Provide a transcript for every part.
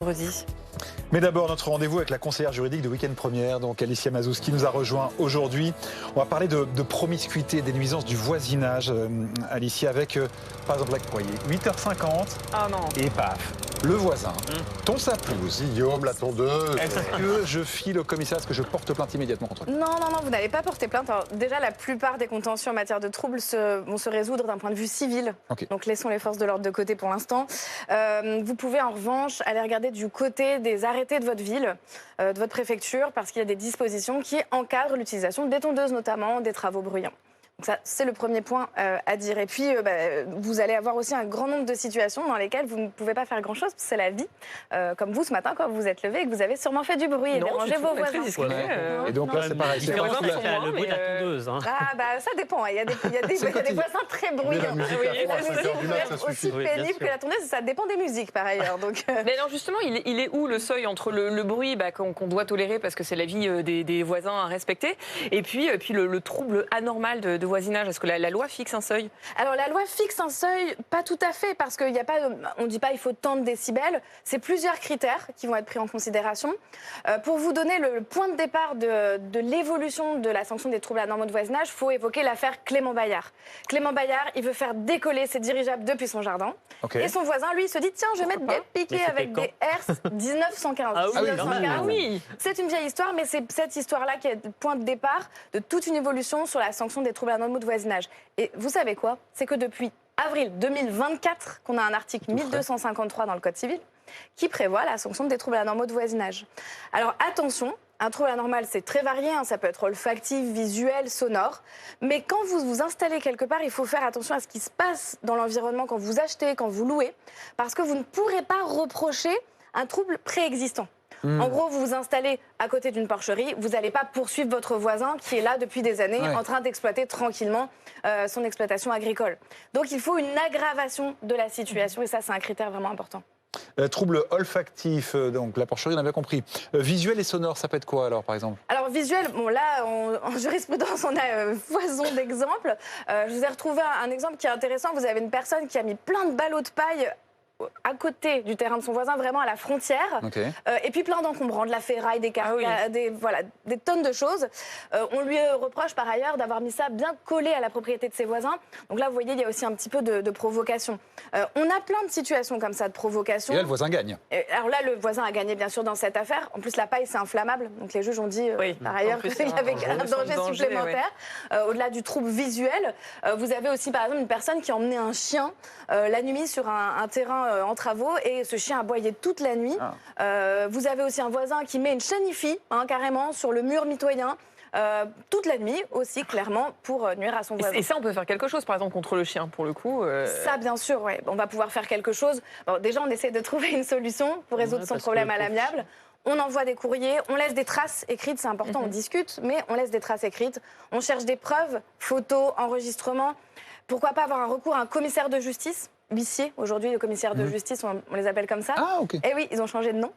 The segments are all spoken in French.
Vendredi. Mais d'abord, notre rendez-vous avec la conseillère juridique de Week-end Première, donc Alicia Mazouz, qui nous a rejoint aujourd'hui. On va parler de promiscuité, des nuisances du voisinage, Alicia, avec, par exemple, vous voyez, 8h50, Ah non. et paf, le voisin, ton sa pelouse. Guillaume, la tondeuse. Est-ce que je file au commissariat, est-ce que je porte plainte immédiatement contre lui? Non, vous n'allez pas porter plainte. Alors, déjà, la plupart des contentieux en matière de troubles vont se résoudre d'un point de vue civil. Ok. Donc, laissons les forces de l'ordre de côté pour l'instant. Vous pouvez, en revanche, aller regarder du côté des arrêtés de votre ville, de votre préfecture, parce qu'il y a des dispositions qui encadrent l'utilisation des tondeuses, notamment des travaux bruyants. Donc ça, c'est le premier point à dire. Et puis, vous allez avoir aussi un grand nombre de situations dans lesquelles vous ne pouvez pas faire grand-chose, parce que c'est la vie. Comme vous, ce matin, quand vous vous êtes levé et que vous avez sûrement fait du bruit et dérangé vos voisins. Et donc là, c'est pareil. Il c'est fait pas- vraiment sur moi, le bruit de la mais, tondeuse. Hein. Ah, ça dépend. Il y a des voisins très Mais bruyants. la musique Oui, à fond, la à 5 musique heures du peut mat, être ça aussi suffit. Oui, bien pénible sûr. que la tondeuse. Ça dépend des musiques, par ailleurs. Donc, Mais alors justement, il est où le seuil entre le bruit qu'on doit tolérer parce que c'est la vie des voisins à respecter et puis le trouble anormal de voisinage? Est-ce que la loi fixe un seuil? Alors la loi fixe un seuil, pas tout à fait, parce qu'il n'y a pas, on ne dit pas il faut tant de décibels. C'est plusieurs critères qui vont être pris en considération. Pour vous donner le point de départ de l'évolution de la sanction des troubles anormaux de voisinage, il faut évoquer l'affaire Clément Bayard. Clément Bayard, il veut faire décoller ses dirigeables depuis son jardin. Ok. Et son voisin, lui, se dit tiens, je vais mettre des Mais piquets c'était avec quand des Hertz 1915. Ah oui, quand même. 1915. Ah oui. C'est une vieille histoire, mais c'est cette histoire-là qui est le point de départ de toute une évolution sur la sanction des troubles anormaux de voisinage. Et vous savez quoi? C'est que depuis avril 2024 qu'on a un article 1253 dans le Code civil qui prévoit la sanction des troubles anormaux de voisinage. Alors attention, un trouble anormal, c'est très varié, ça peut être olfactif, visuel, sonore. Mais quand vous vous installez quelque part, il faut faire attention à ce qui se passe dans l'environnement quand vous achetez, quand vous louez, parce que vous ne pourrez pas reprocher un trouble préexistant. En gros, vous vous installez à côté d'une porcherie, vous n'allez pas poursuivre votre voisin qui est là depuis des années Ouais. en train d'exploiter tranquillement son exploitation agricole. Donc il faut une aggravation de la situation et ça, c'est un critère vraiment important. Trouble olfactif, donc la porcherie, on avait compris. Visuel et sonore, ça peut être quoi alors, par exemple? Alors visuel, bon là, en jurisprudence, on a foison d'exemples. Je vous ai retrouvé un exemple qui est intéressant. Vous avez une personne qui a mis plein de ballots de paille à côté du terrain de son voisin, vraiment à la frontière, Ok. et puis plein d'encombrants, de la ferraille, des carcasses, Ah des tonnes de choses. On lui reproche par ailleurs d'avoir mis ça bien collé à la propriété de ses voisins. Donc là, vous voyez, il y a aussi un petit peu de provocation. On a plein de situations comme ça, de provocation. Et là, le voisin gagne. Alors là, le voisin a gagné bien sûr dans cette affaire. En plus, la paille, c'est inflammable. Donc les juges ont dit Oui. par ailleurs En plus, qu'il y avait un danger danger, supplémentaire. Au-delà du trouble visuel, vous avez aussi par exemple une personne qui a emmené un chien la nuit sur un terrain en travaux et ce chien aboyait toute la nuit. Vous avez aussi un voisin qui met une chenille carrément sur le mur mitoyen. Toute la nuit aussi, clairement, pour nuire à son voisin. Et ça, on peut faire quelque chose, par exemple, contre le chien, pour le coup. Ça, bien sûr, ouais. On va pouvoir faire quelque chose. Bon, déjà, on essaie de trouver une solution pour résoudre son parce problème que- à l'amiable. On envoie des courriers, on laisse des traces écrites, c'est important, on discute, mais on laisse des traces écrites. On cherche des preuves, photos, enregistrements. Pourquoi pas avoir un recours à un commissaire de justice, huissier, aujourd'hui, le commissaire de justice, on les appelle comme ça. Ah, ok. Eh oui, ils ont changé de nom.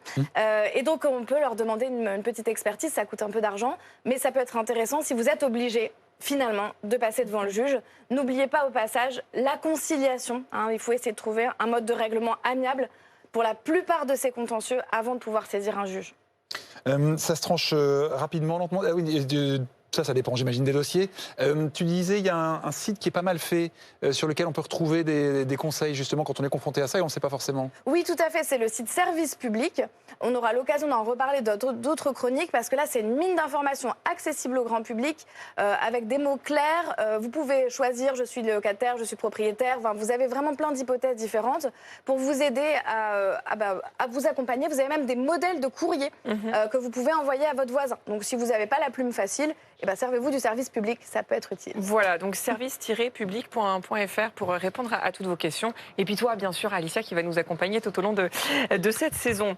Et donc, on peut leur demander une petite expertise, ça coûte un peu d'argent, mais ça peut être intéressant si vous êtes obligé, finalement, de passer devant le juge. N'oubliez pas, au passage, la conciliation. Il faut essayer de trouver un mode de règlement amiable pour la plupart de ces contentieux avant de pouvoir saisir un juge. Ça se tranche rapidement, lentement. Ah oui, ça dépend, j'imagine, des dossiers. Tu disais, il y a un site qui est pas mal fait, sur lequel on peut retrouver des conseils, justement, quand on est confronté à ça et on ne sait pas forcément. Oui, tout à fait. C'est le site Service Public. On aura l'occasion d'en reparler dans d'autres chroniques parce que là, c'est une mine d'informations accessible au grand public avec des mots clairs. Vous pouvez choisir, je suis locataire, je suis propriétaire. Enfin, vous avez vraiment plein d'hypothèses différentes pour vous aider à vous accompagner. Vous avez même des modèles de courrier que vous pouvez envoyer à votre voisin. Donc, si vous n'avez pas la plume facile, servez-vous du service public, ça peut être utile. Voilà, donc service-public.fr pour répondre à toutes vos questions. Et puis toi, bien sûr, Alicia, qui va nous accompagner tout au long de cette saison.